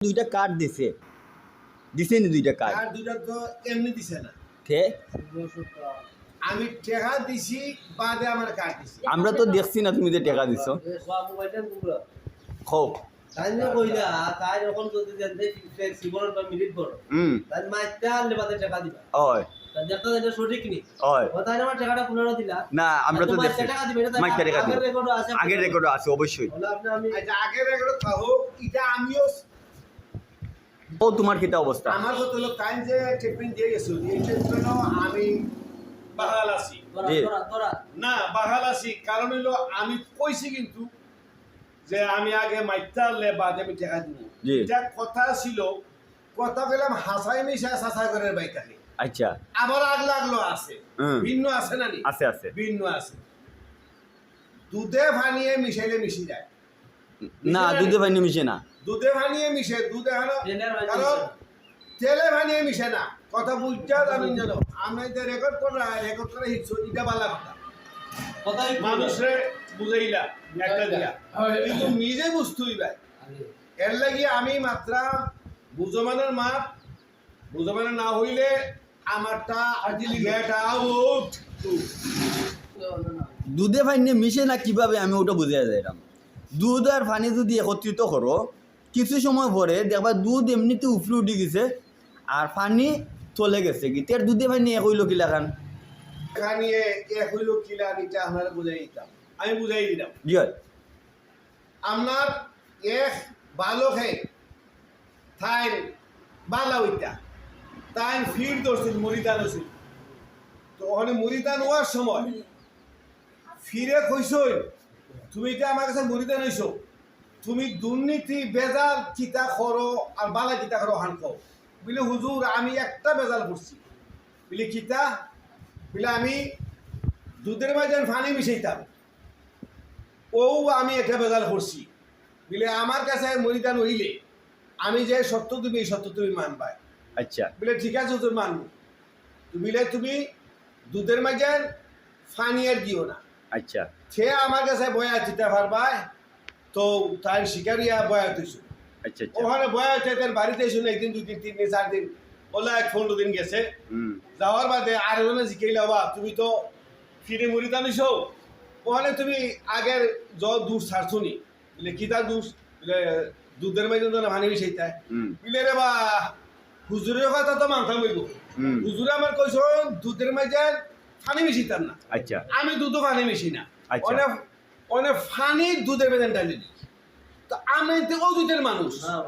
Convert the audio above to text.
দুইটা কার্ড দিছে নি দুইটা কার্ড আর দুইটা তো এমনি দিছে না ঠে আমি টাকা দিছি বাদে আমার কার্ড দিছি আমরা তো দেখছি না তুমি যে টাকা দিছো খো তাই না কইলা তাই যখন যদি জানতে ফ্লেক্সিবল বা মিনিট বড় তাই মাইটা আনলে বাদে টাকা দিবা ওই তাই দেখতে এটা সঠিক নি ওই ও তাই আমার টাকাটা পুনরায় দিলা না আমরা তো দেখছি টাকা দিবে এটা মাইক টাকা দিবে আগের রেকর্ড আছে আগের রেকর্ডও আছে অবশ্যই বলে আপনি আমি আচ্ছা আগের এগুলো কাহো এটা আমিও ও তোমার কিটা অবস্থা আমার কত লোক টাইম যে টিফিন দিয়ে গেছো এই জন্য আমি বাহাল আছি তোরা জি। তোরা তোরা না বাহাল আছি কারণ হলো আমি কইছি কিন্তু যে আমি আগে মাইতালে বাদে আমি টাকা দিব জি। এটা কথা ছিল কথা বললাম হাসাই মিশা সাসা করে বাইকালে আচ্ছা আবার আগলো আছে ভিন্ন আছে না নি আছে আছে ভিন্ন আছে দুধে ভানিয়ে মিশাইলে মিশি যায় না দুধে পানি মিশে না দুধে ভানিয়ে মিশে দুধে হানো ট্রেনের ভানিয়ে কারণ মিশে না। তেলে ভানিয়ে মিশে না কথা বুঝতে জানেন জানো আমি যে রেকর্ড করে হিটছো এটা বালা কথা কথাই মানুষে বুঝাইলা একটা দিয়া কিন্তু নিজে বুঝতেই ভাই এর লাগি আমি মাত্রা বুঝমানের মাপ বুঝমানের না হইলে আমারটা গেট আউট দুধে পানি মিশে না কিভাবে আমি ওটা বুঝে যাইলাম দুধ আর পানি যদি একত্রিত করো কিছু সময় পরে দেখবা দুধ এমনিতে উপরে উঠে গেছে আর পানি চলে গেছে কি তার দুধে পানি এক হইল কিলা খান এখানে এক হইল কিলা নিটা আপনারা বুঝাই দিতাম আমি বুঝাই দিলাম জি হয় আপনার এক ভালো খাই থাইন বালা ওইটা তাই ফির ধরছিল মরিদান হয়েছিল তো ওখানে মরিদান হওয়ার সময় ফিরে কইসই তুমি এটা আমার কাছে মরিদান হইছো তুমি দুর্নীতি বেজাল চিতা করো আর বালা চিতা করো হান খাও বলে হুজুর আমি একটা বেজাল করছি বলে চিতা বলে আমি দুধের মাঝে পানি মিশাইতাম ও আমি একটা বেজাল করছি বলে আমার কাছে মরিদান হইলে আমি যে সত্য তুমি এই সত্য তুমি মানবাই আচ্ছা বলে ঠিক আছে হুজুর মানবো বলে তুমি দুধের মাঝে পানি আর দিও না আচ্ছা সে আমার কাছে বয়া চিতা পারবাই তো তার শিকারিয়া বয়া তুইছো আচ্ছা আচ্ছা ওখানে বয়া হচ্ছে তার বাড়িতে এসে একদিন 2 দিন 3 দিন 4 দিন ওলা 15 দিন গেছে যাওয়ার বাদে আর ওখানে শিখাইলা বা তুমি তো ফিরে মুড়ি দানিছো ওখানে তুমি আগের দুধ ছাড়ছো নি বলে কি তার দুধ বলে দুধের মাঝে তো ভানি মিশাইতে বলে রে বা হুজুরের কথা তো মানতাম বইব হুজুরে আমার কইছো দুধের মাঝে পানি মিশিতাম না আচ্ছা আমি দুধও পানি মিশি না আচ্ছা। অনেক অনেক ফানি দুধের বেদন ডালি তো আমি তো ও দুধের মানুষ হ্যাঁ